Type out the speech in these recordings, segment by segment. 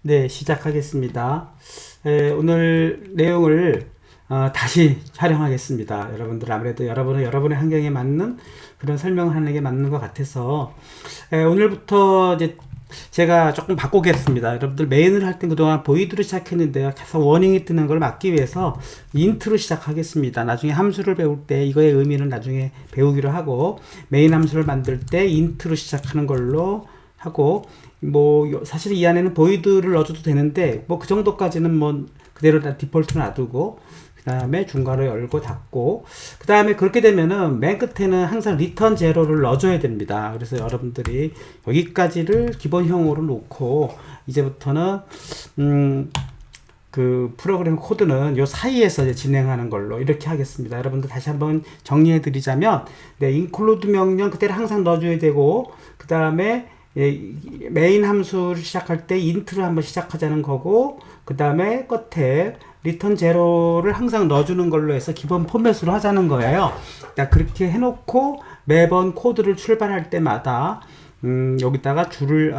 네, 시작하겠습니다. 오늘 내용을 다시 촬영하겠습니다. 여러분들 아무래도 여러분의 환경에 맞는 그런 설명을 하는 게 맞는 것 같아서 오늘부터 이제 제가 조금 바꾸겠습니다. 여러분들 메인을 할 때 그동안 보이드로 시작했는데요. 계속 워닝이 뜨는 걸 막기 위해서 인트로 시작하겠습니다. 나중에 함수를 배울 때 이거의 의미는 나중에 배우기로 하고 메인 함수를 만들 때 인트로 시작하는 걸로 하고 뭐 사실 이 안에는 보이드를 넣어줘도 되는데 뭐 그 정도까지는 뭐 그대로 다 디폴트 놔두고 그 다음에 중괄호 열고 닫고 그 다음에 그렇게 되면은 맨 끝에는 항상 리턴 제로를 넣어줘야 됩니다. 그래서 여러분들이 여기까지를 기본형으로 놓고 이제부터는 그 프로그램 코드는 요 사이에서 이제 진행하는 걸로 이렇게 하겠습니다. 여러분들 다시 한번 정리해 드리자면 네, include 명령 그때를 항상 넣어줘야 되고 그 다음에 메인 함수를 시작할 때 인트로 한번 시작하자는 거고 그 다음에 끝에 리턴 제로를 항상 넣어주는 걸로 해서 기본 포맷으로 하자는 거예요. 그렇게 해놓고 매번 코드를 출발할 때마다 여기다가 줄을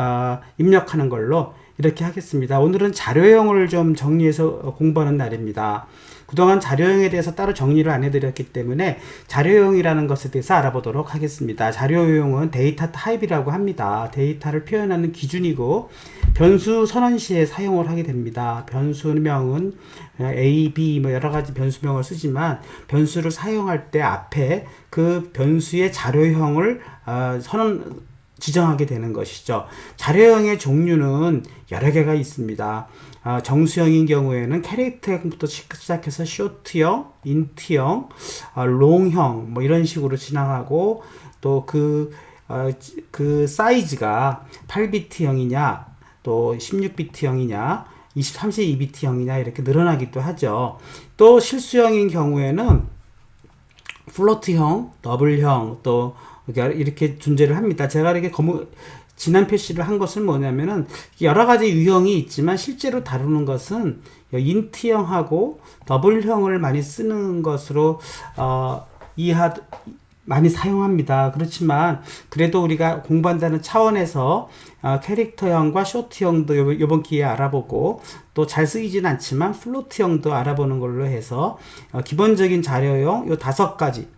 입력하는 걸로 이렇게 하겠습니다. 오늘은 자료형을 좀 정리해서 공부하는 날입니다. 그동안 자료형에 대해서 따로 정리를 안 해드렸기 때문에 자료형이라는 것에 대해서 알아보도록 하겠습니다. 자료형은 데이터 타입이라고 합니다. 데이터를 표현하는 기준이고 변수 선언 시에 사용을 하게 됩니다. 변수명은 A, B 뭐 여러 가지 변수명을 쓰지만 변수를 사용할 때 앞에 그 변수의 자료형을 지정하게 되는 것이죠. 자료형의 종류는 여러 개가 있습니다. 정수형인 경우에는 캐릭터부터 시작해서 쇼트형, 인트형, 롱형 뭐 이런 식으로 진행하고 또 그 사이즈가 8비트형이냐 또 16비트형이냐 32비트형이냐 이렇게 늘어나기도 하죠. 또 실수형인 경우에는 플로트형, 더블형 또 이렇게 존재를 합니다. 제가 이렇게 진한 표시를 한 것은 뭐냐면은 여러 가지 유형이 있지만 실제로 다루는 것은 인트형하고 더블형을 많이 쓰는 것으로 많이 사용합니다. 그렇지만 그래도 우리가 공부한다는 차원에서 캐릭터형과 쇼트형도 이번 기회에 알아보고 또 잘 쓰이진 않지만 플로트형도 알아보는 걸로 해서 기본적인 자료형 요 5가지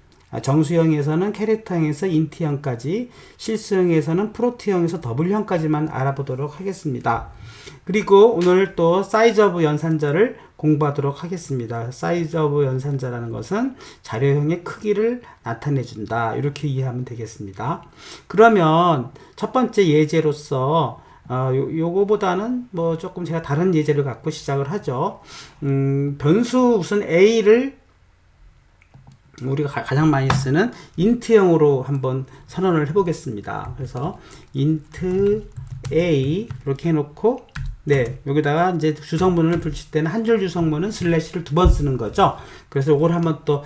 정수형에서는 캐릭터형에서 인트형까지 실수형에서는 프로트형에서 더블형까지만 알아보도록 하겠습니다. 그리고 오늘 또 사이즈 오브 연산자를 공부하도록 하겠습니다. 사이즈 오브 연산자라는 것은 자료형의 크기를 나타내 준다. 이렇게 이해하면 되겠습니다. 그러면 첫 번째 예제로서 요거보다는 뭐 조금 제가 다른 예제를 갖고 시작을 하죠. 변수 우선 A를 우리가 가장 많이 쓰는 인트형으로 한번 선언을 해보겠습니다. 그래서 int a 이렇게 해놓고 네 여기다가 이제 주성문을 붙일 때는 한 줄 주성문은 슬래시를 2번 쓰는 거죠. 그래서 이걸 한번 또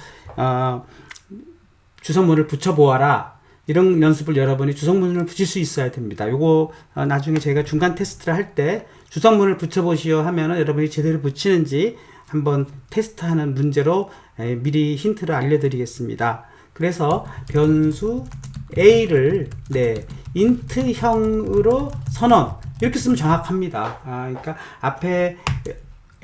주성문을 붙여보아라 이런 연습을 여러분이 주성문을 붙일 수 있어야 됩니다. 요거 나중에 제가 중간 테스트를 할 때 주성문을 붙여보시오 하면은 여러분이 제대로 붙이는지 한번 테스트하는 문제로 미리 힌트를 알려드리겠습니다. 그래서 변수 A를 int형으로 선언 이렇게 쓰면 정확합니다. 그러니까 앞에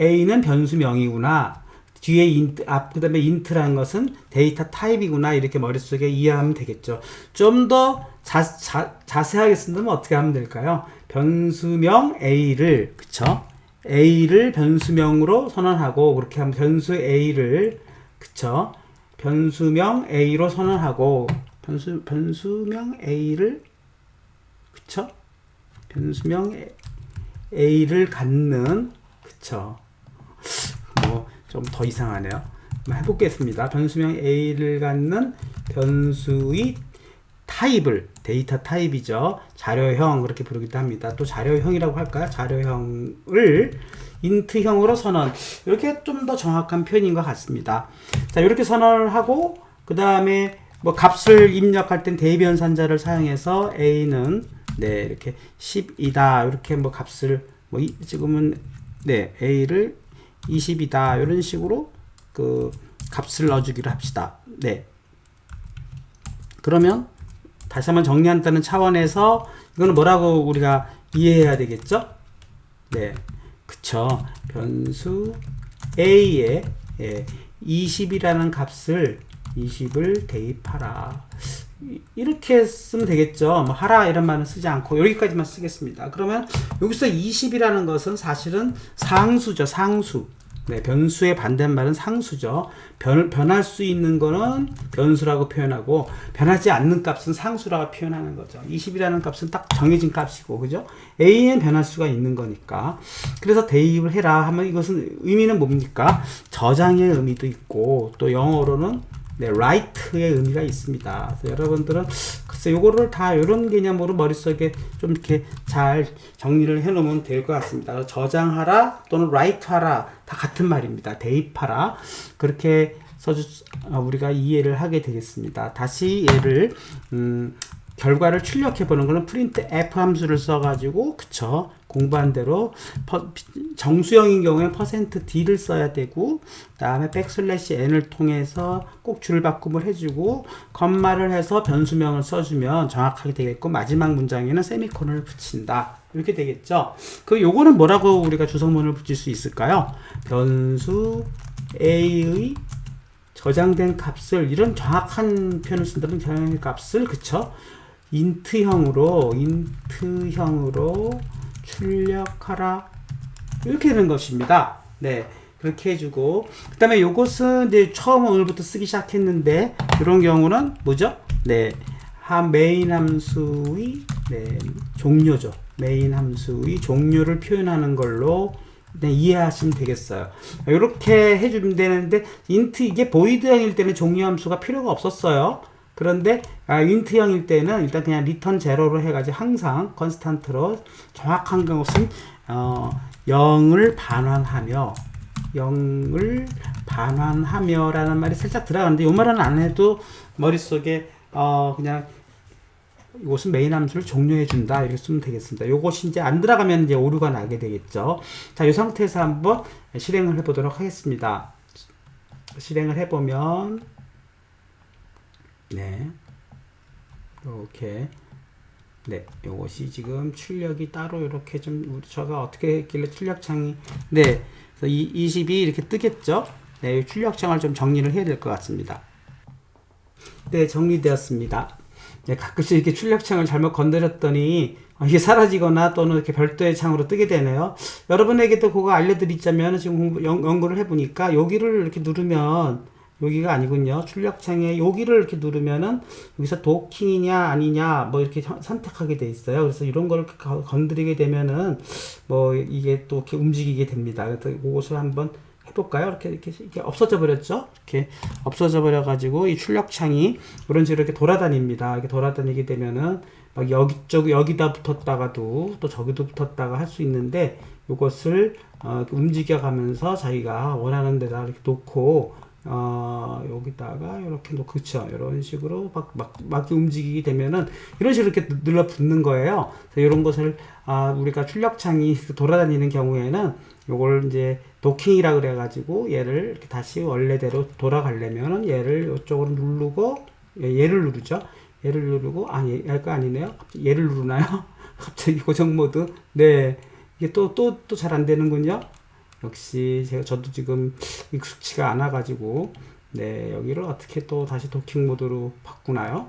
A는 변수명이구나. 뒤에 그 다음에 int라는 것은 데이터 타입이구나. 이렇게 머릿속에 이해하면 되겠죠. 좀 더 자세하게 쓴다면 어떻게 하면 될까요? 변수명 A를 그쵸? A를 변수명으로 선언하고 그렇게 하면 변수 A를 그쵸? 변수명 A로 선언하고 변수명 A를 그쵸? 변수명 A를 갖는 그쵸? 뭐 좀 더 이상하네요. 한번 해보겠습니다. 변수명 A를 갖는 변수의 타입을 데이터 타입이죠. 자료형 그렇게 부르기도 합니다. 또 자료형이라고 할까요? 자료형을 인트형으로 선언 이렇게 좀 더 정확한 표현인 것 같습니다. 자 이렇게 선언을 하고 그 다음에 뭐 값을 입력할 땐 대입연산자를 사용해서 A는 이렇게 10이다 이렇게 뭐 값을 뭐 지금은 A를 20이다 이런 식으로 그 값을 넣어주기로 합시다. 그러면 다시 한번 정리한다는 차원에서 이거는 뭐라고 우리가 이해해야 되겠죠? 네, 그쵸. 변수 a에 20이라는 값을 20을 대입하라. 이렇게 쓰면 되겠죠. 뭐 하라 이런 말은 쓰지 않고 여기까지만 쓰겠습니다. 그러면 여기서 20이라는 것은 사실은 상수죠. 상수. 네, 변수의 반대말은 상수죠. 변할 수 있는 거는 변수라고 표현하고 변하지 않는 값은 상수라고 표현하는 거죠. 20이라는 값은 딱 정해진 값이고, 그죠? a는 변할 수가 있는 거니까. 그래서 대입을 해라 하면 이것은 의미는 뭡니까? 저장의 의미도 있고 또 영어로는 네, write의 의미가 있습니다. 그래서 여러분들은 글쎄 요거를 다 이런 개념으로 머릿속에 좀 이렇게 잘 정리를 해 놓으면 될 것 같습니다. 저장하라 또는 write하라 다 같은 말입니다. 대입하라. 그렇게 우리가 이해를 하게 되겠습니다. 다시 얘를 결과를 출력해 보는 거는 print f 함수를 써가지고, 그쵸, 공부한 대로 정수형인 경우에 %d를 써야 되고, 그 다음에 n을 통해서 꼭 줄바꿈을 해주고 컴마를 해서 변수명을 써주면 정확하게 되겠고, 마지막 문장에는 세미콜론을 붙인다, 이렇게 되겠죠. 그 요거는 뭐라고 우리가 주성문을 붙일 수 있을까요? 변수 a의 저장된 값을, 이런 정확한 표현을 쓴다면 저장된 값을, 그쵸, 인트형으로 출력하라, 이렇게 되는 것입니다. 네, 그렇게 해주고, 그 다음에 요것은 이제 처음 오늘부터 쓰기 시작했는데, 이런 경우는 뭐죠? 네, 메인 함수의 종료죠. 메인 함수의 종료를 표현하는 걸로 이해하시면 되겠어요. 이렇게 해주면 되는데, 이게 보이드형일 때는 종료 함수가 필요가 없었어요. 그런데 인트형일 때는 일단 그냥 리턴 제로로 해가지고 항상 컨스탄트로 정확한 것은 0을 반환하며 라는 말이 살짝 들어가는데 이 말은 안 해도 머릿속에 그냥 이것은 메인 함수를 종료해 준다, 이렇게 쓰면 되겠습니다. 이것이 이제 안 들어가면 이제 오류가 나게 되겠죠. 자, 이 상태에서 한번 실행을 해 보도록 하겠습니다. 실행을 해 보면 네, 이렇게, 네, 요것이 지금 출력이 따로 이렇게 좀 제가 어떻게 했길래 출력창이, 네, 그래서 20이 이렇게 뜨겠죠. 네, 출력창을 좀 정리를 해야 될 것 같습니다. 네, 정리되었습니다. 네, 가끔씩 이렇게 출력창을 잘못 건드렸더니 이게 사라지거나 또는 이렇게 별도의 창으로 뜨게 되네요. 여러분에게도 그거 알려드리자면, 지금 연구를 해보니까 여기를 이렇게 누르면, 여기가 아니군요. 출력창에 여기를 이렇게 누르면은 여기서 도킹이냐 아니냐 뭐 이렇게 선택하게 돼 있어요. 그래서 이런 걸 건드리게 되면은 뭐 이게 또 이렇게 움직이게 됩니다. 그래서 이것을 한번 해볼까요? 이렇게 없어져 버렸죠? 이렇게 없어져 버려 가지고 이 출력창이 이런 식으로 이렇게 돌아다닙니다. 이렇게 돌아다니게 되면은 막 여기다 붙었다가도 또 저기도 붙었다가 할 수 있는데, 이것을 움직여 가면서 자기가 원하는 데다 이렇게 놓고 여기다가 이렇게 놓고, 그쵸, 이런 식으로 막 움직이게 되면은 이런 식으로 이렇게 눌러 붙는 거예요. 그래서 이런 것을 우리가 출력창이 돌아다니는 경우에는 요걸 이제 도킹이라 그래 가지고 얘를 이렇게 다시 원래대로 돌아가려면은 얘를 이쪽으로 누르고 얘를 누르죠. 얘를 누르고, 얘가 아니네요. 얘를 누르나요? 갑자기 고정 모드. 네, 이게 또 잘 안 되는군요. 역시 저도 지금 익숙치가 않아 가지고, 네, 여기를 어떻게 또 다시 도킹 모드로 바꾸나요?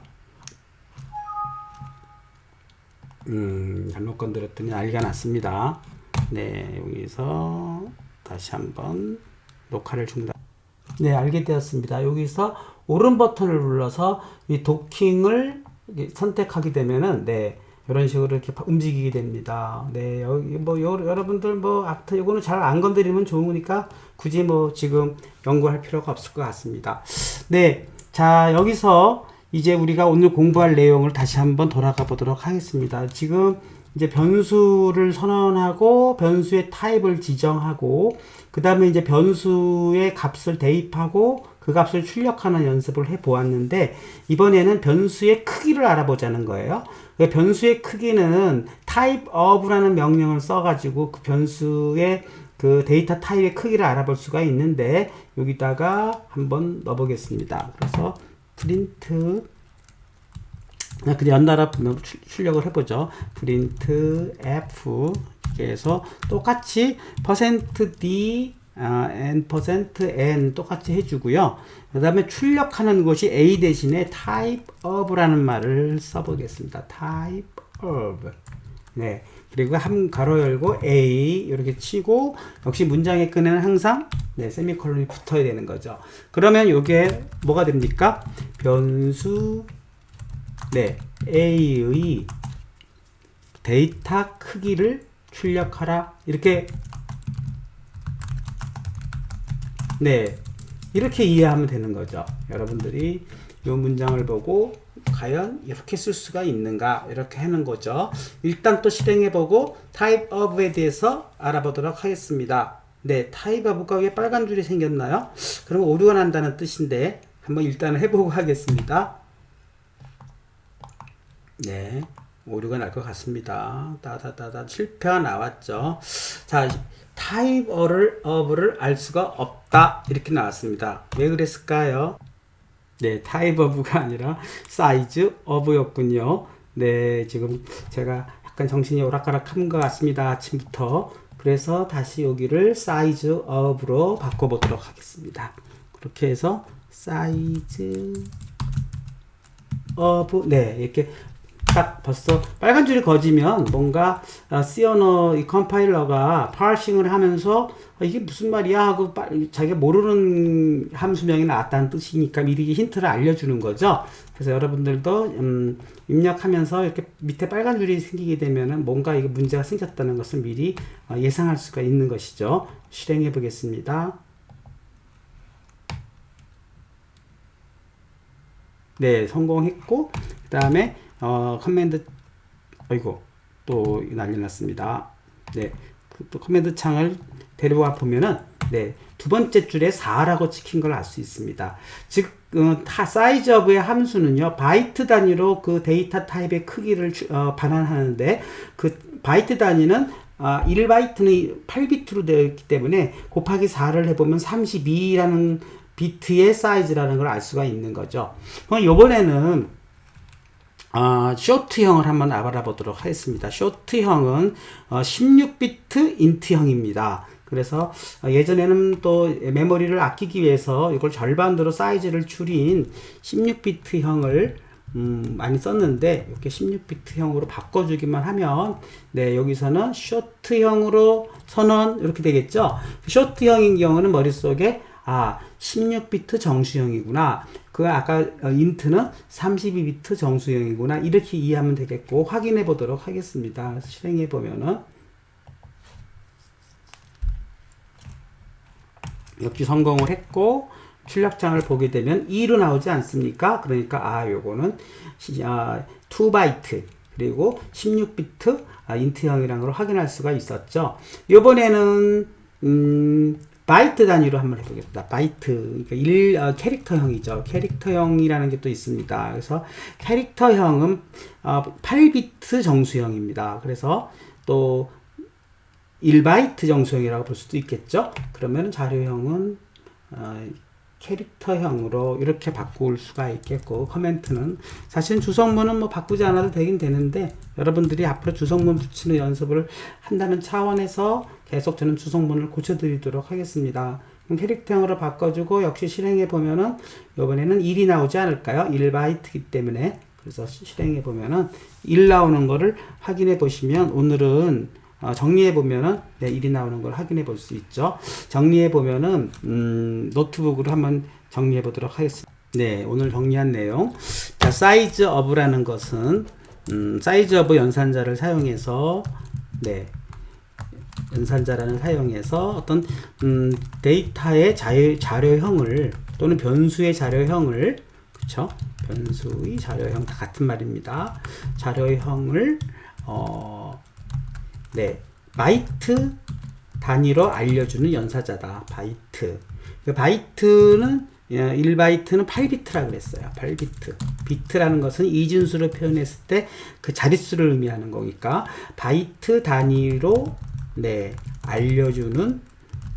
잘못 건드렸더니 난리가 났습니다. 네, 여기서 다시 한번 녹화를 중단. 네, 알게 되었습니다. 여기서 오른 버튼을 눌러서 이 도킹을 선택하게 되면은, 네, 이런 식으로 이렇게 움직이게 됩니다. 네, 여기 여러분들 이거는 잘 안 건드리면 좋으니까 굳이 지금 연구할 필요가 없을 것 같습니다. 네, 자, 여기서 이제 우리가 오늘 공부할 내용을 다시 한번 돌아가 보도록 하겠습니다. 지금 이제 변수를 선언하고 변수의 타입을 지정하고 그 다음에 이제 변수의 값을 대입하고 그 값을 출력하는 연습을 해 보았는데, 이번에는 변수의 크기를 알아보자는 거예요. 변수의 크기는 type of라는 명령을 써가지고 그 변수의 그 데이터 타입의 크기를 알아볼 수가 있는데, 여기다가 한번 넣어보겠습니다. 그래서 print, 그냥 연달아 출력을 해보죠. print f 이렇게 해서 똑같이 %d n% 똑같이 해주고요. 그 다음에 출력하는 것이 a 대신에 type of라는 말을 써보겠습니다. type of. 네. 그리고 한 가로 열고 a 이렇게 치고, 역시 문장의 끈에는 항상 네, 세미콜론이 붙어야 되는 거죠. 그러면 이게 뭐가 됩니까? 변수 네, a의 데이터 크기를 출력하라. 이렇게 네, 이렇게 이해하면 되는 거죠. 여러분들이 이 문장을 보고 과연 이렇게 쓸 수가 있는가, 이렇게 하는 거죠. 일단 또 실행해보고 type of에 대해서 알아보도록 하겠습니다. 네, type of가 왜 빨간 줄이 생겼나요? 그럼 오류가 난다는 뜻인데 한번 일단 해보고 하겠습니다. 네, 오류가 날 것 같습니다. 따다다다 실패가 나왔죠. 자, type of를 알 수가 없다, 이렇게 나왔습니다. 왜 그랬을까요? 네, type of가 아니라 size of였군요. 네, 지금 제가 약간 정신이 오락가락한 것 같습니다. 아침부터. 그래서 다시 여기를 size of로 바꿔보도록 하겠습니다. 그렇게 해서 size of, 네, 이렇게 딱 벌써 빨간 줄이 거지면 뭔가 C 언어 이 컴파일러가 파싱을 하면서 이게 무슨 말이야 하고 자기가 모르는 함수명이 나왔다는 뜻이니까 미리 힌트를 알려주는 거죠. 그래서 여러분들도 입력하면서 이렇게 밑에 빨간 줄이 생기게 되면은 뭔가 이게 문제가 생겼다는 것을 미리 예상할 수가 있는 것이죠. 실행해 보겠습니다. 네, 성공했고, 그 다음에 커맨드, 아이고, 또 난리 났습니다. 네, 또 커맨드 창을 데려와 보면은, 네, 두 번째 줄에 4라고 찍힌 걸 알 수 있습니다. 즉, 사이즈 of의 함수는요, 바이트 단위로 그 데이터 타입의 크기를 반환하는데, 그 바이트 단위는 1바이트는 8비트로 되어 있기 때문에 곱하기 4를 해보면 32라는 비트의 사이즈라는 걸 알 수가 있는 거죠. 그럼 이번에는 쇼트형을 한번 알아보도록 하겠습니다. 쇼트형은 16비트 인트형입니다. 그래서 예전에는 또 메모리를 아끼기 위해서 이걸 절반으로 사이즈를 줄인 16비트형을 많이 썼는데, 이렇게 16비트형으로 바꿔주기만 하면, 네, 여기서는 쇼트형으로 선언, 이렇게 되겠죠. 쇼트형인 경우는 머릿속에 16비트 정수형이구나. 그 아까 인트는 32비트 정수형이구나. 이렇게 이해하면 되겠고, 확인해 보도록 하겠습니다. 실행해 보면은 역시 성공을 했고, 출력장을 보게 되면 2로 나오지 않습니까? 그러니까 요거는 2바이트 그리고 16비트 인트형이라는 걸 확인할 수가 있었죠. 요번에는 바이트 단위로 한번 해보겠습니다. 바이트, 그러니까 캐릭터형이죠. 캐릭터형이라는 게 또 있습니다. 그래서 캐릭터형은 8비트 정수형입니다. 그래서 또 1바이트 정수형이라고 볼 수도 있겠죠. 그러면 자료형은 캐릭터형으로 이렇게 바꿀 수가 있겠고, 커멘트는 사실은 주성문은 뭐 바꾸지 않아도 되긴 되는데, 여러분들이 앞으로 주성문 붙이는 연습을 한다는 차원에서 계속 저는 주성문을 고쳐드리도록 하겠습니다. 그럼 캐릭터형으로 바꿔주고, 역시 실행해 보면은 이번에는 1이 나오지 않을까요? 1바이트이기 때문에. 그래서 실행해 보면은 1 나오는 거를 확인해 보시면, 오늘은 정리해 보면은 네, 1이 나오는 걸 확인해 볼 수 있죠. 정리해 보면은 노트북으로 한번 정리해 보도록 하겠습니다. 네, 오늘 정리한 내용. 자, 사이즈 of라는 것은 사이즈 of 연산자를 사용해서, 네, 연산자라는 사용해서 어떤 데이터의 자료형을 또는 변수의 자료형을, 그쵸? 변수의 자료형 다 같은 말입니다. 자료형을 네, 바이트 단위로 알려주는 연산자다. 바이트. 바이트는 1바이트는 8비트라 그랬어요. 8비트. 비트라는 것은 이진수로 표현했을 때 그 자릿수를 의미하는 거니까 바이트 단위로 네, 알려주는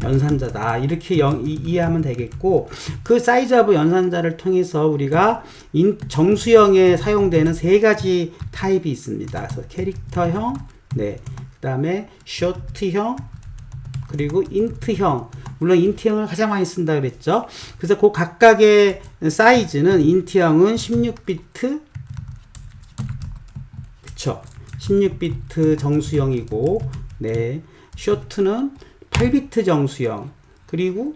연산자다. 이렇게 이해하면 되겠고, 그 사이즈 오브 연산자를 통해서 우리가 정수형에 사용되는 세 가지 타입이 있습니다. 그래서 캐릭터형, 네, 그 다음에 쇼트형, 그리고 인트형. 물론 인트형을 가장 많이 쓴다 그랬죠. 그래서 그 각각의 사이즈는 인트형은 16비트, 그쵸? 16비트 정수형이고, 네, 쇼트는 8비트 정수형, 그리고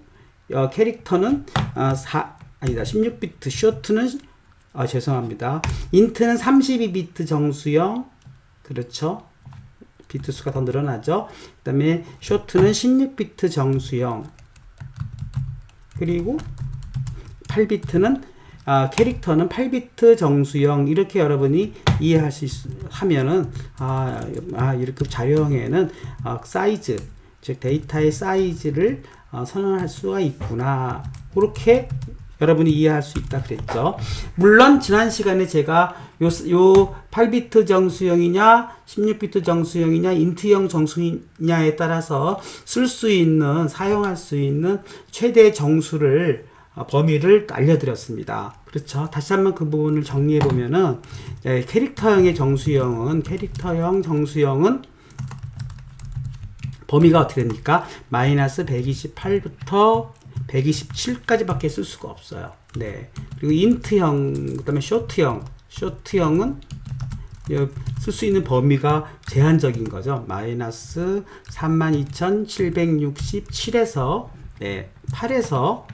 캐릭터는 16비트, 쇼트는 죄송합니다. 인트는 32비트 정수형, 그렇죠? 비트 수가 더 늘어나죠. 그 다음에 쇼트는 16비트 정수형, 그리고 8비트는 캐릭터는 8비트 정수형. 이렇게 여러분이 이해할 수 하면은 이렇게 자료형에는 사이즈, 즉 데이터의 사이즈를 선언할 수가 있구나, 그렇게 여러분이 이해할 수 있다 그랬죠. 물론 지난 시간에 제가 요 8비트 정수형이냐 16비트 정수형이냐 인트형 정수냐에 따라서 쓸 수 있는, 사용할 수 있는 최대 정수를 범위를 알려드렸습니다. 그렇죠. 다시 한번 그 부분을 정리해 보면은 캐릭터형의 정수형은 범위가 어떻게 됩니까? 마이너스 128부터 127까지밖에 쓸 수가 없어요. 네. 그리고 인트형, 그 다음에 쇼트형은 쓸 수 있는 범위가 제한적인 거죠. 마이너스 32,767에서 8에서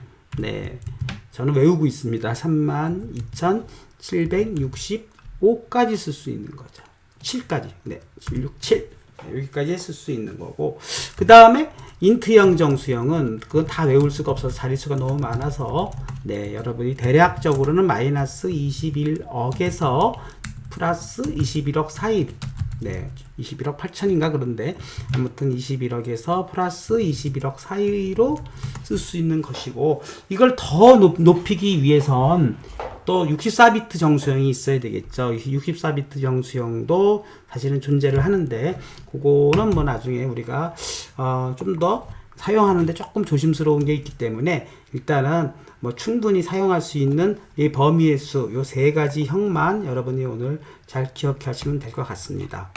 저는 외우고 있습니다. 32,765까지 쓸 수 있는 거죠. 7까지. 767. 여기까지 쓸 수 있는 거고, 그 다음에 인트형 정수형은 그건 다 외울 수가 없어서 자릿수가 너무 많아서 여러분이 대략적으로는 마이너스 21억에서 플러스 21억 사이, 21억 8천인가 그런데 아무튼 21억에서 플러스 21억 사이로 쓸 수 있는 것이고, 이걸 더 높이기 위해선 또 64비트 정수형이 있어야 되겠죠. 64비트 정수형도 사실은 존재를 하는데, 그거는 뭐 나중에 우리가 좀 더 사용하는데 조금 조심스러운 게 있기 때문에 일단은 뭐 충분히 사용할 수 있는 이 범위의 수, 요 세 가지 형만 여러분이 오늘 잘 기억하시면 될 것 같습니다.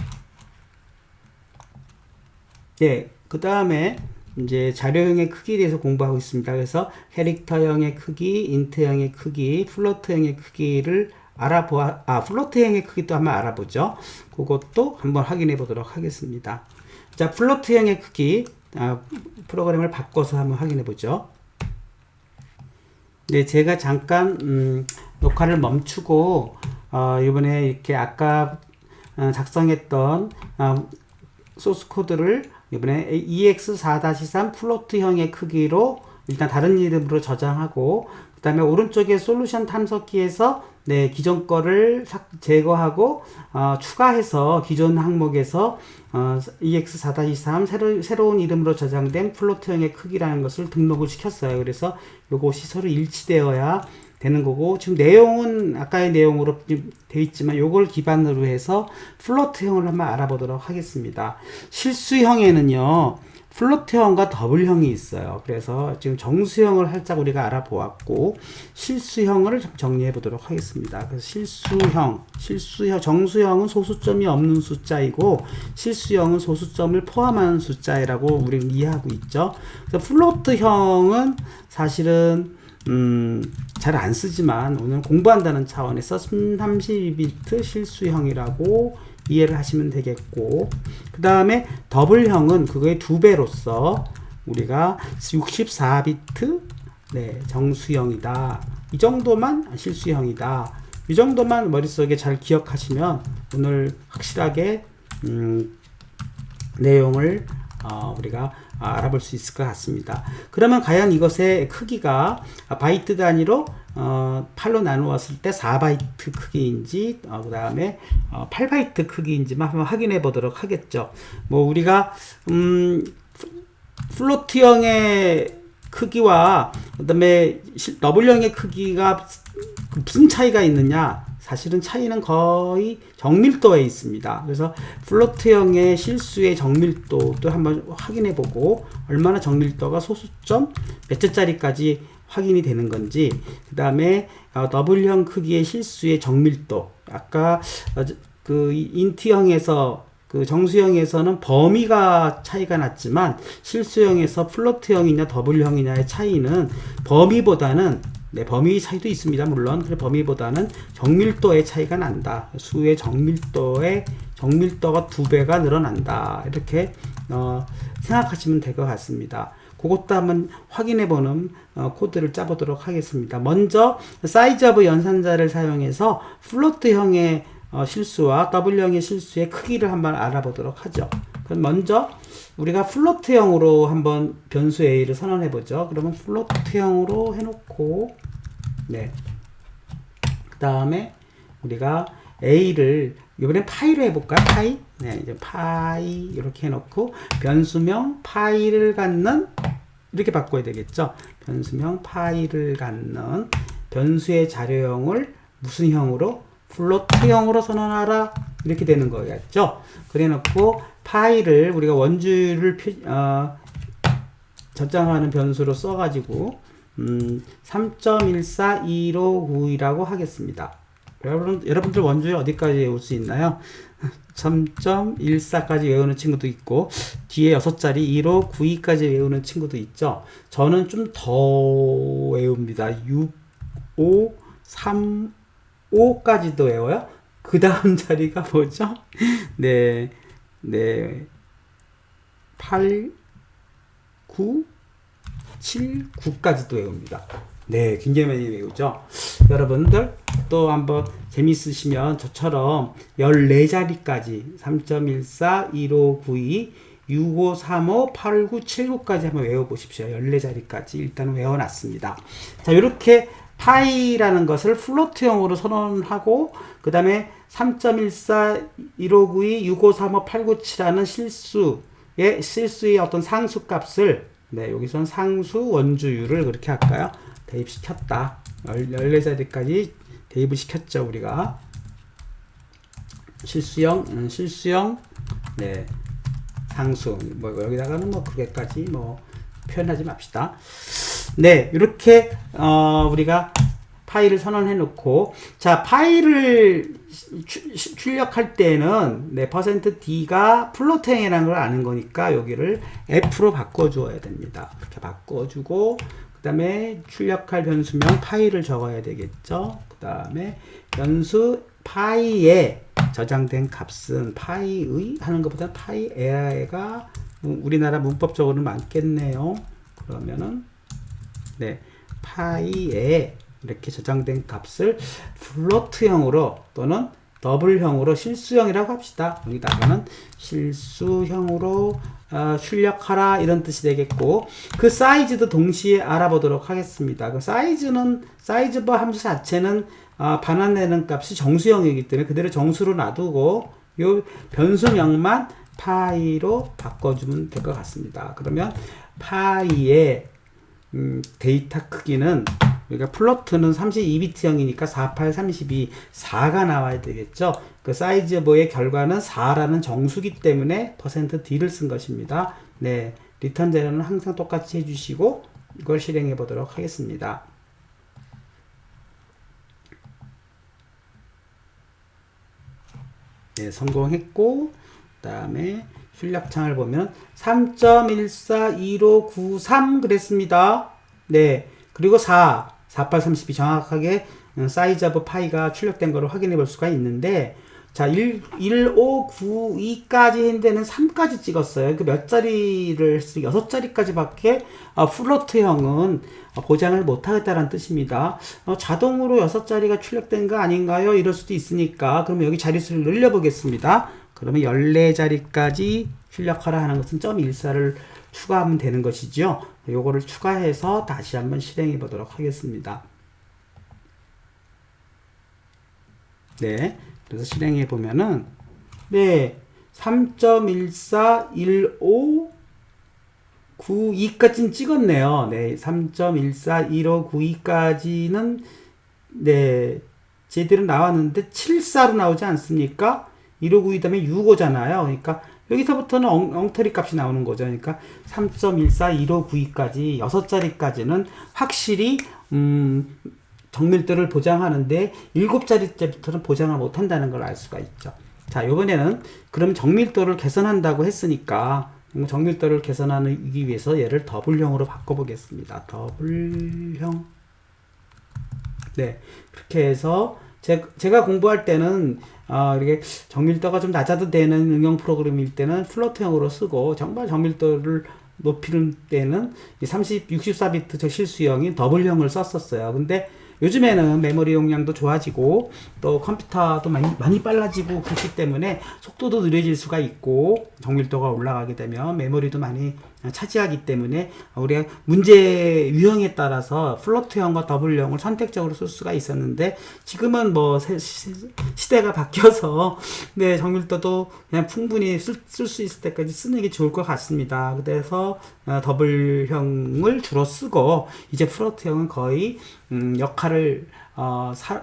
그 다음에 이제 자료형의 크기에 대해서 공부하고 있습니다. 그래서 캐릭터형의 크기, 인트형의 크기, 플로트형의 크기를 플로트형의 크기도 한번 알아보죠. 그것도 한번 확인해 보도록 하겠습니다. 자, 플로트형의 크기, 프로그램을 바꿔서 한번 확인해 보죠. 제가 잠깐 녹화를 멈추고 이번에 이렇게 아까 작성했던 소스 코드를 이번에 EX4-3 플로트형의 크기로 일단 다른 이름으로 저장하고, 그 다음에 오른쪽에 솔루션 탐색기에서 기존 거를 제거하고 추가해서 기존 항목에서 EX4-3 새로운 이름으로 저장된 플로트형의 크기라는 것을 등록을 시켰어요. 그래서 요것이 서로 일치되어야 되는 거고, 지금 내용은 아까의 내용으로 되어 있지만 요걸 기반으로 해서 플로트형을 한번 알아보도록 하겠습니다. 실수형에는요 플로트형과 더블형이 있어요. 그래서 지금 정수형을 살짝 우리가 알아보았고, 실수형을 정리해 보도록 하겠습니다. 그래서 정수형은 소수점이 없는 숫자이고, 실수형은 소수점을 포함하는 숫자라고 우리는 이해하고 있죠. 그래서 플로트형은 사실은 잘 안 쓰지만 오늘 공부한다는 차원에서 32비트 실수형이라고 이해를 하시면 되겠고, 그 다음에 더블형은 그거의 2배로서 우리가 64비트 정수형이다. 이 정도만 실수형이다. 이 정도만 머릿속에 잘 기억하시면 오늘 확실하게 내용을 우리가 알아볼 수 있을 것 같습니다. 그러면 과연 이것의 크기가 바이트 단위로 8로 나누었을 때 4바이트 크기인지 그 다음에 8바이트 크기인지만 한번 확인해 보도록 하겠죠. 뭐 우리가 플로트형의 크기와 그 다음에 더블형의 크기가 무슨 차이가 있느냐, 사실은 차이는 거의 정밀도에 있습니다. 그래서 플로트형의 실수의 정밀도도 한번 확인해 보고, 얼마나 정밀도가 소수점 몇 자짜리까지 확인이 되는 건지, 그 다음에 더블형 크기의 실수의 정밀도, 아까 그 인트형에서 그 정수형에서는 범위가 차이가 났지만 실수형에서 플로트형이냐 더블형이냐의 차이는 범위보다는 범위 차이도 있습니다. 물론 그 범위보다는 정밀도의 차이가 난다. 수의 정밀도가 2배가 늘어난다. 이렇게 생각하시면 될 것 같습니다. 그것도 한번 확인해보는 코드를 짜보도록 하겠습니다. 먼저 사이즈 오브 연산자를 사용해서 플로트형의 실수와 더블형의 실수의 크기를 한번 알아보도록 하죠. 그럼 먼저 우리가 플로트형으로 한번 변수 a를 선언해 보죠. 그러면 플로트형으로 해놓고 그 다음에 우리가 a를 이번엔 파이로 해볼까요? 파이? 이제 파이 이렇게 해놓고 변수명 파이를 갖는 이렇게 바꿔야 되겠죠. 변수명 파이를 갖는 변수의 자료형을 무슨 형으로? 플로트형으로 선언하라 이렇게 되는 거겠죠. 그래 놓고 파이를 우리가 원주를 저장하는 변수로 써가지고 3.14259이라고 하겠습니다. 여러분들 원주를 어디까지 외울 수 있나요? 3.14까지 외우는 친구도 있고 뒤에 6자리 1592까지 외우는 친구도 있죠. 저는 좀 더 외웁니다. 6, 5, 3, 5까지도 외워요. 그 다음 자리가 뭐죠? 8, 9, 7, 9까지도 외웁니다. 굉장히 많이 외우죠. 여러분들 또 한번 재밌으시면 저처럼 14자리까지 3.14, 1592, 6535, 8979까지 한번 외워보십시오. 14자리까지 일단 외워놨습니다. 자, 이렇게 파이라는 것을 플로트형으로 선언하고 그 다음에 3.14, 1592, 6535, 897라는 실수의 어떤 상수값을 여기서는 상수 원주율을 그렇게 할까요? 대입시켰다. 14자리까지 대입을 시켰죠, 우리가. 실수형, 상수. 여기다가는 그게까지 표현하지 맙시다. 이렇게, 우리가 파일을 선언해 놓고, 자, 파일을 출력할 때는, %d가 플로트형이라는 걸 아는 거니까, 여기를 f로 바꿔주어야 됩니다. 이렇게 바꿔주고, 그 다음에 출력할 변수명 파일을 적어야 되겠죠. 그 다음에 변수 파이에 저장된 값은 파이의 하는 것보다 파이에가 우리나라 문법적으로는 많겠네요. 그러면은 파이에 이렇게 저장된 값을 플로트형으로 또는 더블형으로 실수형이라고 합시다. 여기다가는 실수형으로 출력하라 이런 뜻이 되겠고 그 사이즈도 동시에 알아보도록 하겠습니다. 그 사이즈 바 함수 자체는 반환되는 값이 정수형이기 때문에 그대로 정수로 놔두고 요 변수명만 파이로 바꿔주면 될 것 같습니다. 그러면 파이의 데이터 크기는 우리가 플로트는 32비트형이니까 48, 32, 4가 나와야 되겠죠. 그 사이즈 오브의 결과는 4라는 정수기 때문에 %d를 쓴 것입니다. 리턴 자료는 항상 똑같이 해주시고 이걸 실행해 보도록 하겠습니다. 성공했고 그 다음에 출력창을 보면 3.141593 그랬습니다. 그리고 4832 정확하게 사이즈 오브 파이가 출력된 것을 확인해 볼 수가 있는데 자 1592까지 했는데는 3까지 찍었어요. 그 몇 자리를 6자리까지 밖에 플로트형은 보장을 못하겠다는 뜻입니다. 자동으로 6자리가 출력된 거 아닌가요? 이럴 수도 있으니까 그러면 여기 자릿수를 늘려 보겠습니다. 그러면 14자리까지 출력하라 하는 것은 .14를 추가하면 되는 것이죠. 요거를 추가해서 다시 한번 실행해 보도록 하겠습니다. 그래서 실행해 보면은 3.141592까지는 찍었네요. 3.141592까지는 제대로 나왔는데 74로 나오지 않습니까? 1592 다음에 65잖아요. 그러니까 여기서부터는 엉터리 값이 나오는 거죠. 그러니까 3.141592까지 6자리까지는 확실히 정밀도를 보장하는데 7자리째부터는 보장을 못한다는 걸 알 수가 있죠. 자, 이번에는 그럼 정밀도를 개선한다고 했으니까 정밀도를 개선하기 위해서 얘를 더블형으로 바꿔보겠습니다. 더블형. 네, 그렇게 해서 제가 공부할 때는 이렇게 정밀도가 좀 낮아도 되는 응용 프로그램일 때는 플로트형으로 쓰고, 정말 정밀도를 높이는 때는 이 64비트 저 실수형인 더블형을 썼었어요. 근데 요즘에는 메모리 용량도 좋아지고 또 컴퓨터도 많이 빨라지고 그렇기 때문에 속도도 느려질 수가 있고, 정밀도가 올라가게 되면 메모리도 많이 차지하기 때문에 우리가 문제 유형에 따라서 플로트형과 더블형을 선택적으로 쓸 수가 있었는데, 지금은 뭐 시대가 바뀌어서 네, 정밀도도 그냥 충분히 쓸 수 있을 때까지 쓰는 게 좋을 것 같습니다. 그래서 더블형을 주로 쓰고, 이제 플로트형은 거의 역할을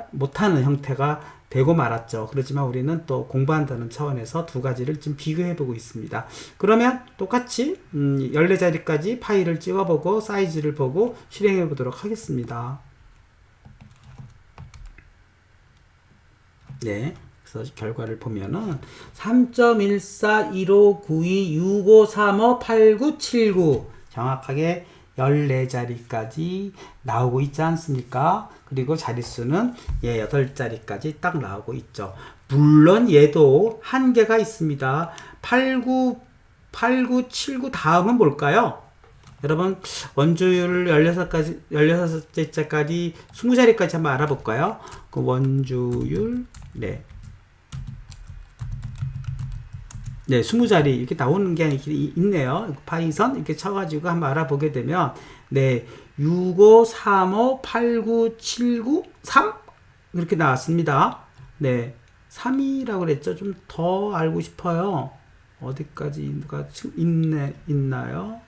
못하는 형태가 되고 말았죠. 그렇지만 우리는 또 공부한다는 차원에서 두 가지를 좀 비교해 보고 있습니다. 그러면 똑같이 14자리까지 파일을 찍어보고 사이즈를 보고 실행해 보도록 하겠습니다. 네, 그래서 결과를 보면은 3.14159265358979 정확하게 14자리까지 나오고 있지 않습니까? 그리고 자릿수는 8자리까지 딱 나오고 있죠. 물론 얘도 한계가 있습니다. 8979 다음은 뭘까요? 여러분, 원주율 16자까지 20자리까지 한번 알아볼까요? 그 원주율, 네, 20자리 이렇게 나오는 게 있네요. 파이썬 이렇게 쳐가지고 한번 알아보게 되면, 네, 65358979 3 이렇게 나왔습니다. 네, 3이라고 그랬죠. 좀 더 알고 싶어요. 어디까지 있나요?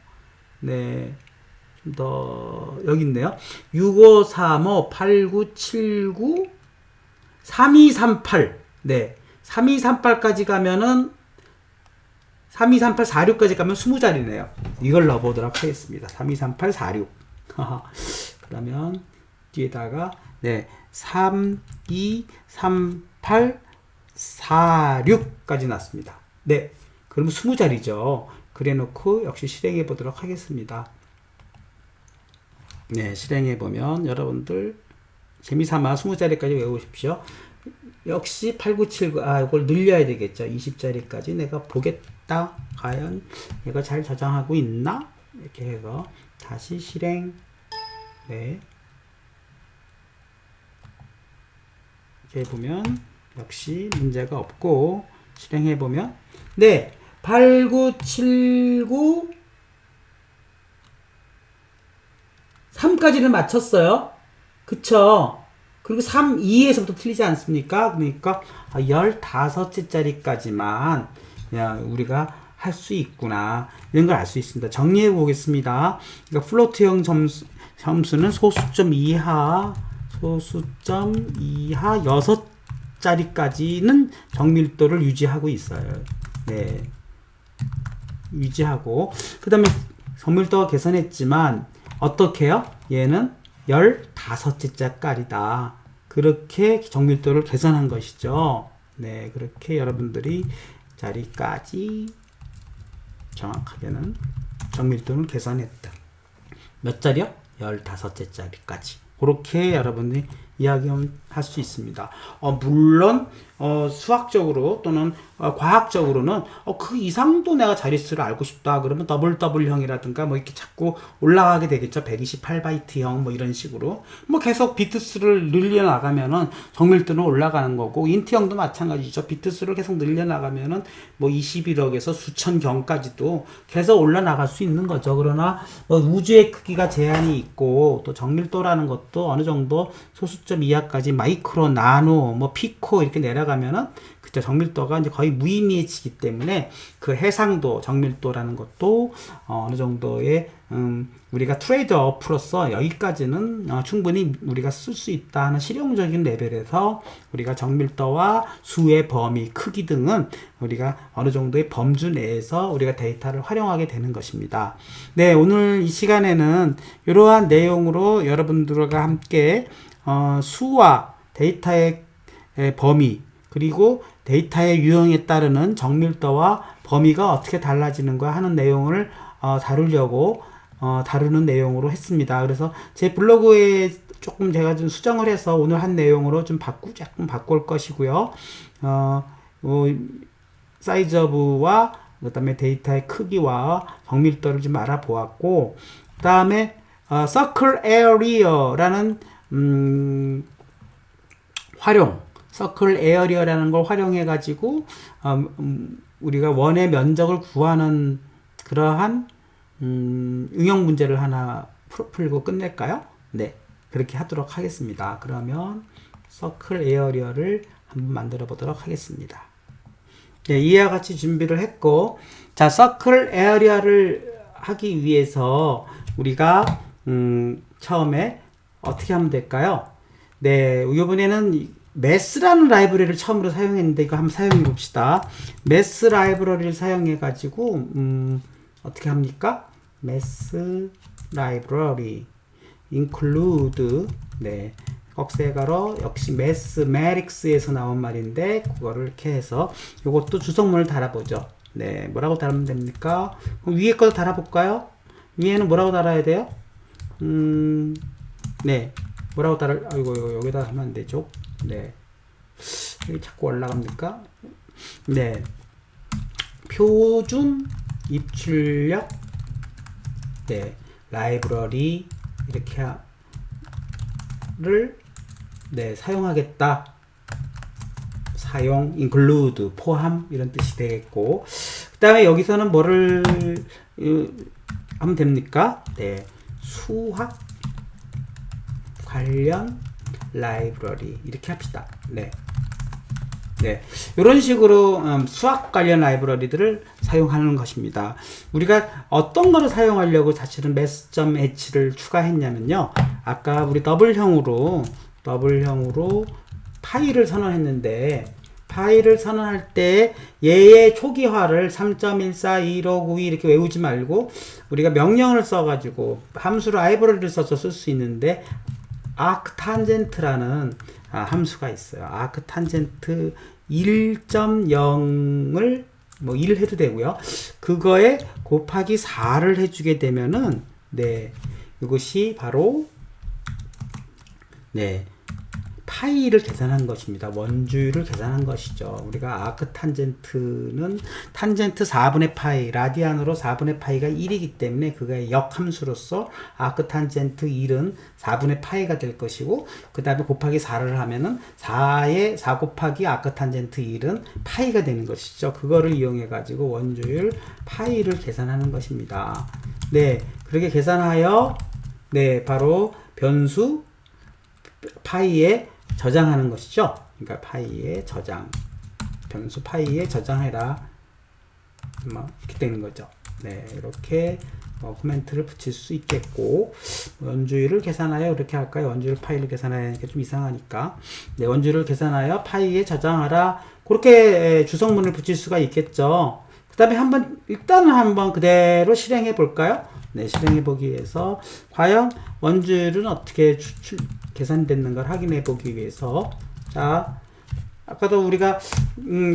네, 좀 더 여기 있네요. 65358979 3238. 네, 3238까지 가면은 323846까지 가면 20자리네요. 이걸 넣어보도록 하겠습니다. 323846. 그러면 뒤에다가 네, 323846까지 났습니다. 네, 그러면 20자리죠. 그래 놓고 역시 실행해 보도록 하겠습니다. 네, 실행해 보면 여러분들 재미삼아 20자리까지 외우십시오. 역시 8979, 이걸 늘려야 되겠죠. 20자리까지 내가 보겠다. 과연 얘가 잘 저장하고 있나? 이렇게 해서 다시 실행. 네, 이렇게 보면 역시 문제가 없고, 실행해 보면 네, 8979 3까지는 맞췄어요. 그쵸? 그리고 3, 2에서부터 틀리지 않습니까? 그러니까 15자리까지만 그냥 우리가 할 수 있구나, 이런 걸 알 수 있습니다. 정리해 보겠습니다. 그러니까 플로트형 점수는 소수점 이하 6자리까지는 정밀도를 유지하고 있어요. 네, 유지하고, 그 다음에 정밀도가 개선했지만 어떻게 해요? 얘는 15째 깔이다. 그렇게 정밀도를 개선한 것이죠. 네, 그렇게 여러분들이 자리까지 정확하게는 정밀도를 개선했다. 몇 자리요? 15째 자리까지. 그렇게 여러분이 이야기할 수 있습니다. 물론 수학적으로 또는 과학적으로는 그 이상도 내가 자릿수를 알고 싶다 그러면 더블형이라든가 뭐 이렇게 자꾸 올라가게 되겠죠. 128바이트형 뭐 이런 식으로 뭐 계속 비트수를 늘려나가면은 정밀도는 올라가는 거고, 인트형도 마찬가지죠. 비트수를 계속 늘려나가면은 뭐 21억에서 수천 경까지도 계속 올라나갈 수 있는 거죠. 그러나 뭐 우주의 크기가 제한이 있고, 또 정밀도라는 것도 어느 정도 소수점 이하까지 마이크로, 나노, 뭐 피코 이렇게 내려가면은 그죠, 정밀도가 이제 거의 무의미해지기 때문에 그 해상도 정밀도라는 것도 어느 정도의 우리가 트레이드 어프로서 여기까지는 충분히 우리가 쓸 수 있다 하는 실용적인 레벨에서 우리가 정밀도와 수의 범위, 크기 등은 우리가 어느 정도의 범주 내에서 우리가 데이터를 활용하게 되는 것입니다. 네, 오늘 이 시간에는 이러한 내용으로 여러분들과 함께 수와 데이터의 범위, 그리고 데이터의 유형에 따르는 정밀도와 범위가 어떻게 달라지는가 하는 내용을 다루려고 다루는 내용으로 했습니다. 그래서 제 블로그에 조금 제가 좀 수정을 해서 오늘 한 내용으로 좀 조금 바꿀 것이고요. 사이즈 오브와 그 다음에 데이터의 크기와 정밀도를 좀 알아보았고, 그 다음에 Circle Area라는 Circle Area라는 걸 활용해 가지고 우리가 원의 면적을 구하는 그러한 응용 문제를 하나 풀고 끝낼까요? 네, 그렇게 하도록 하겠습니다. 그러면 Circle Area를 한번 만들어 보도록 하겠습니다. 네, 이와 같이 준비를 했고, 자, Circle Area를 하기 위해서 우리가 처음에 어떻게 하면 될까요? 네, 이번에는 매스라는 라이브러리를 처음으로 사용했는데 이거 한번 사용해 봅시다. 매스 라이브러리를 사용해 가지고 어떻게 합니까? 매스 라이브러리 include, 네, 꺽쇠가로 역시 매스매틱스에서 나온 말인데 그거를 이렇게 해서 이것도 주석문을 달아보죠. 네, 뭐라고 달으면 됩니까? 그럼 위에 거 달아볼까요? 위에는 뭐라고 달아야 돼요? 네, 뭐라고 달을, 아이고, 여기다 하면 안 되죠. 네, 여기 자꾸 올라갑니까? 네, 표준 입출력, 네, 라이브러리 이렇게를 네, 사용하겠다. 사용, include, 포함 이런 뜻이 되겠고, 그 다음에 여기서는 뭐를 하면 됩니까? 네, 수학 관련 라이브러리 이렇게 합시다. 네, 네, 이런 식으로 수학 관련 라이브러리들을 사용하는 것입니다. 우리가 어떤 거를 사용하려고 사실은 math.h를 추가했냐면요, 아까 우리 더블형으로 파이를 선언했는데, 파이를 선언할 때 얘의 초기화를 3.141592 이렇게 외우지 말고 우리가 명령을 써가지고 함수로 라이브러리를 써서 쓸 수 있는데, arctangent라는 함수가 있어요. arctangent 1.0을 뭐 1 해도 되고요. 그거에 곱하기 4를 해주게 되면은, 네, 이것이 바로 네, 파이를 계산한 것입니다. 원주율을 계산한 것이죠. 우리가 아크탄젠트는 탄젠트 4분의 파이, 라디안으로 4분의 파이가 1이기 때문에 그거의 역함수로서 아크탄젠트 1은 4분의 파이가 될 것이고, 그 다음에 곱하기 4를 하면은 4의 4 곱하기 아크탄젠트 1은 파이가 되는 것이죠. 그거를 이용해 가지고 원주율 파이를 계산하는 것입니다. 네, 그렇게 계산하여 네, 바로 변수 파이에 저장하는 것이죠. 그러니까 파이에 저장, 변수 파이에 저장해라, 이렇게 되는 거죠. 네, 이렇게 코멘트를 붙일 수 있겠고, 원주율을 계산하여 이렇게 할까요? 원주율 파이를 계산하여 하니까 좀 이상하니까, 네, 원주율을 계산하여 파이에 저장하라, 그렇게 주석문을 붙일 수가 있겠죠. 그 다음에 일단은 한번 그대로 실행해 볼까요? 네, 실행해 보기 위해서 과연 원주율은 어떻게 계산됐는 걸 확인해 보기 위해서, 자, 아까도 우리가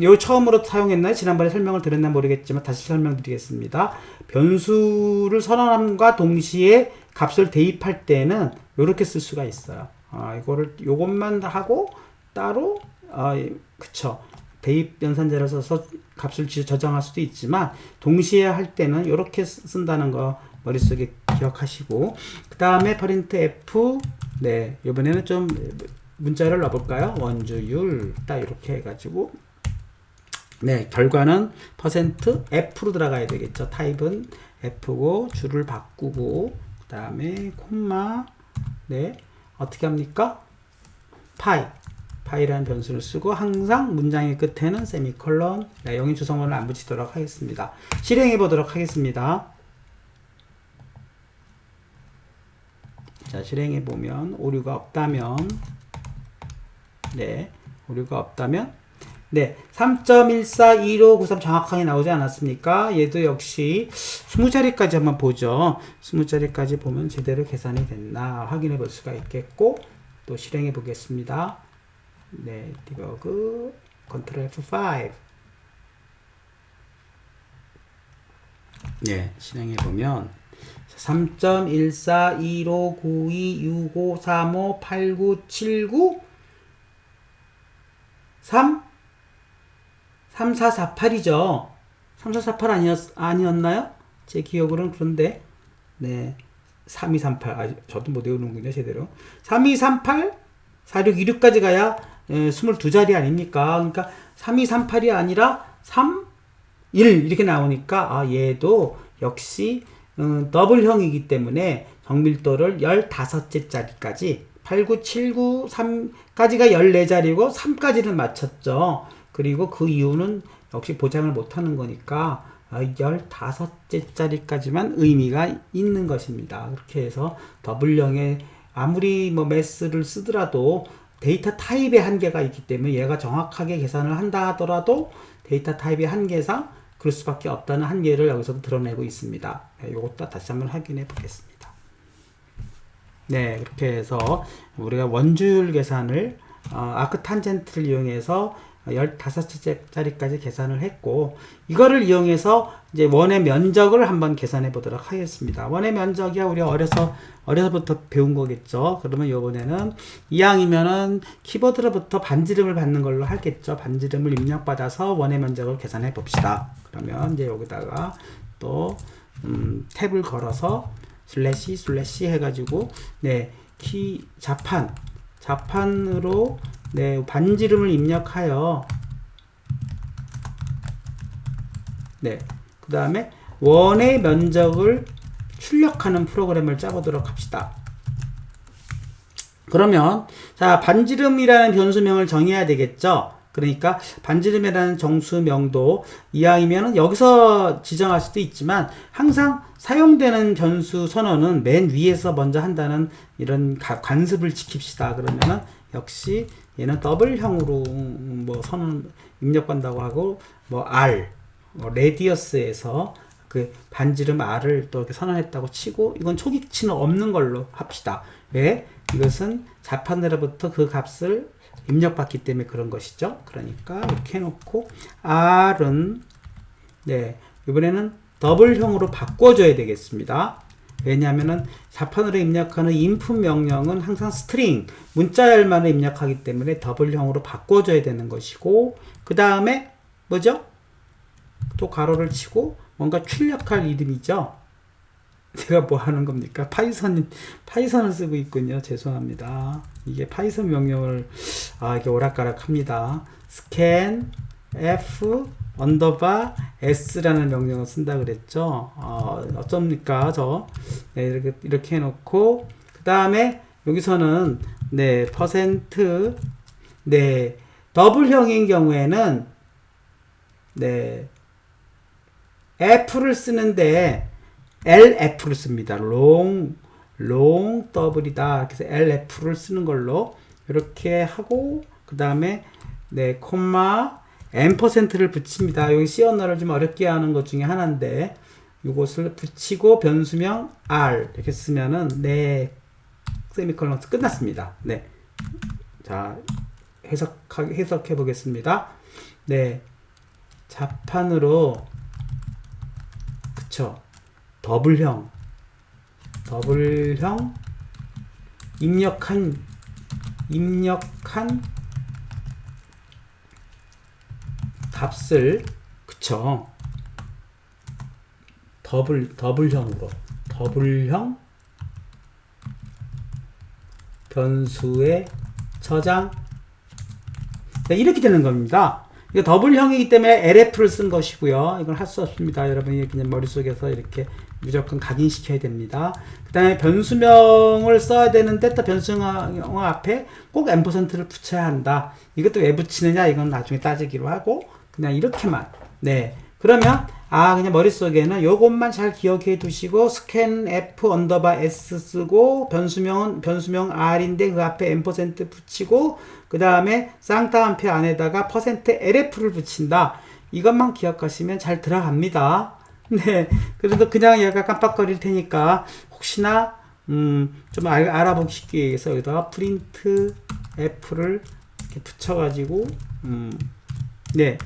요 처음으로 사용했나요? 지난번에 설명을 드렸나 모르겠지만 다시 설명드리겠습니다. 변수를 선언함과 동시에 값을 대입할 때는 이렇게 쓸 수가 있어요. 요것만 하고 따로 그쵸, 대입 연산자를 써서 값을 저장할 수도 있지만 동시에 할 때는 이렇게 쓴다는 거 머릿속에 기억하시고, 그 다음에 프린트 f, 네, 이번에는 좀 문자를 넣어볼까요? 원주율 딱 이렇게 해가지고, 네, 결과는 %f로 들어가야 되겠죠. 타입은 f고 줄을 바꾸고, 그 다음에 콤마, 네, 어떻게 합니까? 파이라는 변수를 쓰고 항상 문장의 끝에는 세미콜론, 네, 영인 주석문을 안 붙이도록 하겠습니다. 실행해 보도록 하겠습니다. 자, 실행해 보면 오류가 없다면, 네, 오류가 없다면, 네, 3.141593 정확하게 나오지 않았습니까? 얘도 역시 20자리까지 한번 보죠. 20자리까지 보면 제대로 계산이 됐나 확인해 볼 수가 있겠고, 또 실행해 보겠습니다. 네, 디버그, 컨트롤 F5. 네, 실행해 보면 3.14159265358979 3 3448이죠. 3448 아니었나요? 제 기억으로는. 그런데 네, 3238. 저도 못 외우는군요, 제대로. 3238 4626까지 가야 22자리 아닙니까? 그러니까 3238이 아니라 31 이렇게 나오니까 얘도 역시 더블형이기 때문에 정밀도를 15째 자리까지 8, 9, 7, 9, 3까지가 14자리고 3까지는 맞췄죠. 그리고 그 이유는 역시 보장을 못하는 거니까 15째 자리까지만 의미가 있는 것입니다. 그렇게 해서 더블형에 아무리 매스를 쓰더라도 데이터 타입의 한계가 있기 때문에 얘가 정확하게 계산을 한다 하더라도 데이터 타입의 한계상 그럴 수밖에 없다는 한계를 여기서도 드러내고 있습니다. 이것도 다시 한번 확인해 보겠습니다. 네, 그렇게 해서 우리가 원주율 계산을 아크탄젠트를 이용해서 15자리까지 계산을 했고, 이거를 이용해서 이제 원의 면적을 한번 계산해 보도록 하겠습니다. 원의 면적이야 우리 어려서부터 배운 거겠죠. 그러면 이번에는 이왕이면은 키보드로부터 반지름을 받는 걸로 하겠죠. 반지름을 입력받아서 원의 면적을 계산해 봅시다. 그러면 이제 여기다가 또 탭을 걸어서 슬래시 해가지고 네, 키 자판으로 네, 반지름을 입력하여 네, 그 다음에 원의 면적을 출력하는 프로그램을 짜보도록 합시다. 그러면 자, 반지름이라는 변수명을 정해야 되겠죠. 그러니까 반지름이라는 정수명도 이왕이면 여기서 지정할 수도 있지만 항상 사용되는 변수 선언은 맨 위에서 먼저 한다는 이런 관습을 지킵시다. 그러면은 역시 얘는 더블형으로 선언 입력한다고 하고 R 레디어스에서 그 반지름 R을 또 이렇게 선언했다고 치고, 이건 초기치는 없는 걸로 합시다. 왜? 이것은 자판으로부터 그 값을 입력받기 때문에 그런 것이죠. 그러니까 이렇게 해놓고 R은 네, 이번에는 더블형으로 바꿔줘야 되겠습니다. 왜냐하면은 자판으로 입력하는 인풋 명령은 항상 스트링, 문자열만을 입력하기 때문에 더블형으로 바꿔줘야 되는 것이고, 그 다음에 뭐죠? 또 가로를 치고 뭔가 출력할 이름이죠. 제가 뭐 하는 겁니까? 파이썬을 쓰고 있군요. 죄송합니다. 이게 파이썬 명령을 이게 오락가락합니다. scan f 언더바 s라는 명령을 쓴다 그랬죠. 어쩝니까 네, 이렇게 해놓고 그 다음에 여기서는 네 퍼센트 네 더블형인 경우에는 네 f를 쓰는데 lf를 씁니다. long 더블이다. 그래서 lf를 쓰는 걸로 이렇게 하고, 그 다음에 네 콤마 %를 붙입니다. 여기 C 언어를 좀 어렵게 하는 것 중에 하나인데, 이것을 붙이고 변수명 R 이렇게 쓰면은 네 세미콜론 끝났습니다. 네, 자 해석해 보겠습니다. 네, 자판으로 그쵸, 더블형 입력한 값을 그쵸, 더블형 변수에 저장. 네, 이렇게 되는 겁니다. 이거 더블형이기 때문에 LF를 쓴 것이고요. 이건 할 수 없습니다. 여러분이 그냥 머릿속에서 이렇게 무조건 각인시켜야 됩니다. 그 다음에 변수명을 써야 되는데 또 변수명 앞에 꼭 %를 붙여야 한다. 이것도 왜 붙이느냐, 이건 나중에 따지기로 하고, 그냥 이렇게만. 네, 그러면 그냥 머릿속에는 요것만 잘 기억해 두시고 scan f 언더바 s 쓰고 변수명 r인데 그 앞에 %, 붙이고 그 다음에 쌍따옴표 안에다가 %lf를 붙인다. 이것만 기억하시면 잘 들어갑니다. 네, 그래도 그냥 얘가 깜빡거릴 테니까 혹시나 좀 알아보기 쉽게 위해서 여기다가 프린트 f를 이렇게 붙여가지고 네,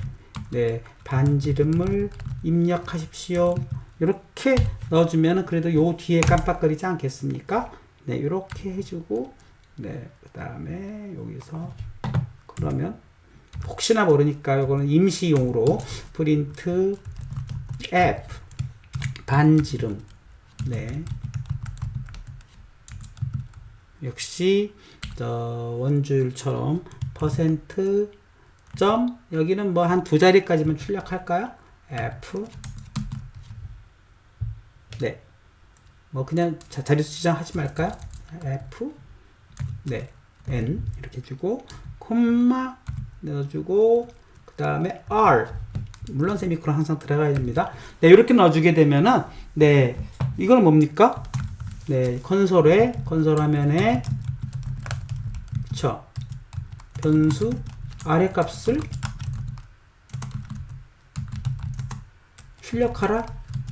반지름을 입력하십시오. 이렇게 넣어주면 그래도 요 뒤에 깜빡거리지 않겠습니까? 네, 이렇게 해주고, 네, 그 다음에 여기서 그러면 혹시나 모르니까 이거는 임시용으로 프린트 F 반지름, 네, 역시 원주율처럼 퍼센트 점, 여기는 뭐 한 두 자리까지만 출력할까요? F, 네, 뭐 그냥 자릿수 지정하지 말까요? F, 네, N 이렇게 주고 콤마 넣어주고 그 다음에 R, 물론 세미콜론 항상 들어가야 됩니다. 네, 이렇게 넣어주게 되면은 네, 이거는 뭡니까? 네, 컨솔 화면에 그쵸, 변수 아래 값을 출력하라,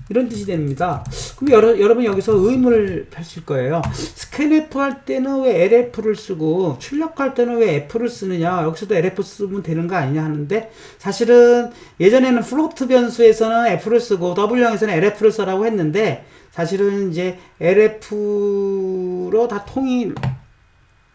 이런 뜻이 됩니다. 그럼 여러분 여기서 의문을 펼칠 거예요. 스캔F 할 때는 왜 LF를 쓰고 출력할 때는 왜 F를 쓰느냐, 여기서도 LF 쓰면 되는 거 아니냐 하는데, 사실은 예전에는 플로트 변수에서는 F를 쓰고 W형에서는 LF를 써라고 했는데, 사실은 이제 LF로 다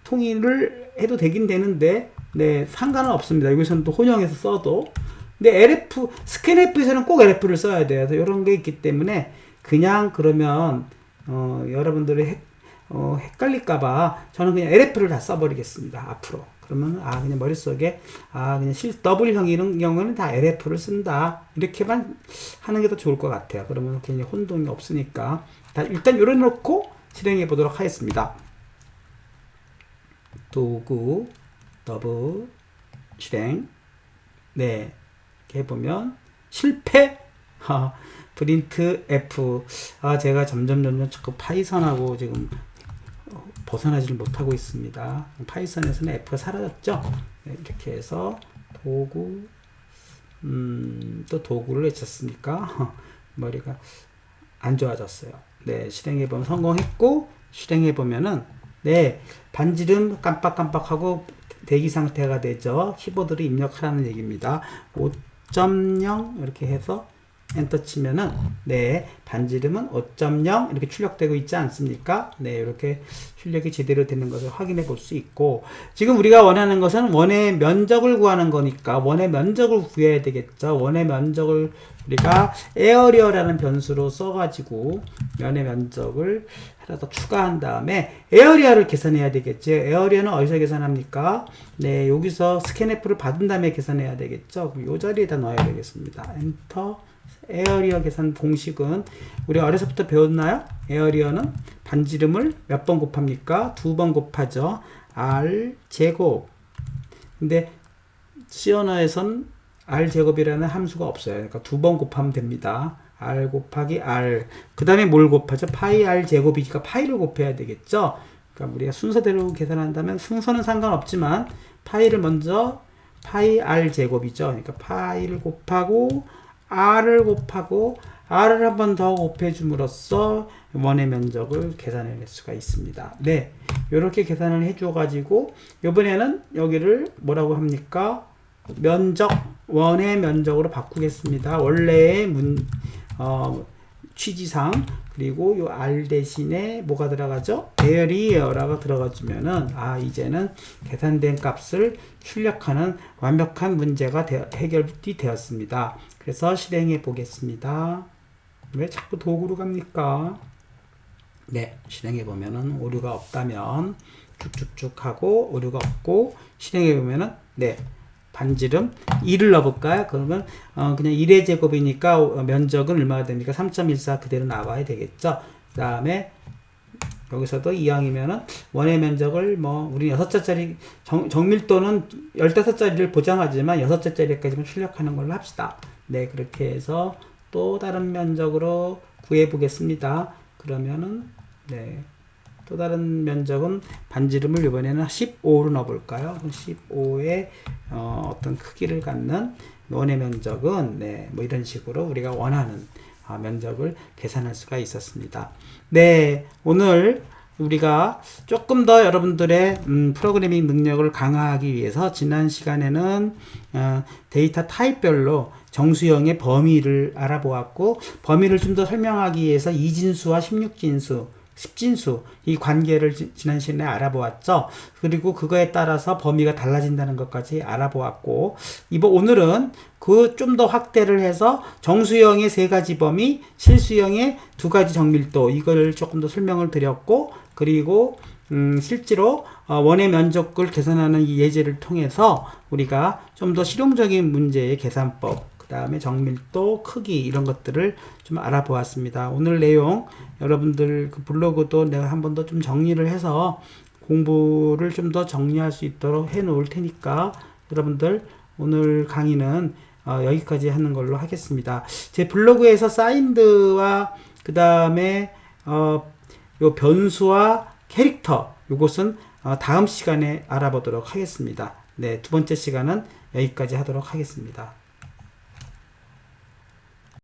통일을 해도 되긴 되는데, 네, 상관은 없습니다. 여기서는 또 혼용해서 써도. 근데 스캔F에서는 꼭 LF를 써야 돼요. 이런 게 있기 때문에 그냥 그러면 여러분들이 헷갈릴까봐 저는 그냥 LF를 다 써버리겠습니다. 앞으로. 그러면 그냥 머릿속에 그냥 W형 이런 경우는 다 LF를 쓴다, 이렇게만 하는 게 더 좋을 것 같아요. 그러면 괜히 혼동이 없으니까 일단 요래 놓고 실행해 보도록 하겠습니다. 도구 더블 실행. 네, 이렇게 해보면 실패. 프린트 F. 제가 점점 자꾸 파이썬하고 지금 벗어나지를 못하고 있습니다. 파이썬에서는 F가 사라졌죠. 네, 이렇게 해서 도구, 또 도구를 외쳤으니까 머리가 안 좋아졌어요. 네, 실행해보면 성공했고, 실행해보면은 네, 반지름 깜빡깜빡하고 대기 상태가 되죠. 키보드를 입력하라는 얘기입니다. 5.0 이렇게 해서 엔터 치면은 네, 반지름은 5.0 이렇게 출력되고 있지 않습니까? 네, 이렇게 출력이 제대로 되는 것을 확인해 볼 수 있고, 지금 우리가 원하는 것은 원의 면적을 구하는 거니까 원의 면적을 구해야 되겠죠. 원의 면적을 우리가 에어리어라는 변수로 써가지고 면의 면적을 하나 더 추가한 다음에 에어리어를 계산해야 되겠죠. 에어리어는 어디서 계산합니까? 네, 여기서 스캔F를 받은 다음에 계산해야 되겠죠. 그럼 이 자리에다 넣어야 되겠습니다. 엔터. 에어리어 계산 공식은 우리 어려서부터 배웠나요? 에어리어는 반지름을 몇 번 곱합니까? 2번 곱하죠. R 제곱. 근데 C 언어에선 R 제곱이라는 함수가 없어요. 그러니까 2번 곱하면 됩니다. R 곱하기 R. 그 다음에 뭘 곱하죠? 파이 R 제곱이니까 파이를 곱해야 되겠죠? 그러니까 우리가 순서대로 계산한다면 순서는 상관없지만 파이를 먼저 파이 R 제곱이죠. 그러니까 파이를 곱하고 R을 곱하고 R을 한 번 더 곱해줌으로써 원의 면적을 계산해낼 수가 있습니다. 네, 이렇게 계산을 해줘가지고 이번에는 여기를 뭐라고 합니까? 면적, 원의 면적으로 바꾸겠습니다. 원래의 취지상. 그리고 요 R 대신에 뭐가 들어가죠? 에어리어라고 들어가주면은 이제는 계산된 값을 출력하는 완벽한 문제가 해결이 되었습니다. 그래서 실행해 보겠습니다. 왜 자꾸 도구로 갑니까? 네, 실행해 보면은 오류가 없다면 쭉쭉쭉 하고, 오류가 없고, 실행해 보면은 네, 반지름 2를 넣어볼까요? 그러면 그냥 1의 제곱이니까 면적은 얼마가 됩니까? 3.14 그대로 나와야 되겠죠. 그 다음에 여기서도 이왕이면은 원의 면적을 우리 6자짜리 정밀도는 15자리를 보장하지만 6자짜리까지만 출력하는 걸로 합시다. 네, 그렇게 해서 또 다른 면적으로 구해 보겠습니다. 그러면은 네, 또 다른 면적은 반지름을 이번에는 15로 넣어볼까요? 15의 어떤 크기를 갖는 원의 면적은 네, 뭐 이런 식으로 우리가 원하는 면적을 계산할 수가 있었습니다. 네, 오늘 우리가 조금 더 여러분들의 프로그래밍 능력을 강화하기 위해서 지난 시간에는 데이터 타입별로 정수형의 범위를 알아보았고, 범위를 좀 더 설명하기 위해서 이진수와 16진수, 10진수 이 관계를 지난 시간에 알아보았죠. 그리고 그거에 따라서 범위가 달라진다는 것까지 알아보았고, 오늘은 그 좀 더 확대를 해서 정수형의 3가지 범위, 실수형의 2가지 정밀도, 이걸 조금 더 설명을 드렸고, 그리고 실제로 원의 면적을 계산하는 이 예제를 통해서 우리가 좀 더 실용적인 문제의 계산법, 그 다음에 정밀도, 크기 이런 것들을 좀 알아보았습니다. 오늘 내용 여러분들 그 블로그도 내가 한 번 더 좀 정리를 해서 공부를 좀 더 정리할 수 있도록 해 놓을 테니까 여러분들 오늘 강의는 여기까지 하는 걸로 하겠습니다. 제 블로그에서 사인드와 그 다음에 요 변수와 캐릭터, 요것은 다음 시간에 알아보도록 하겠습니다. 네, 2번째 시간은 여기까지 하도록 하겠습니다.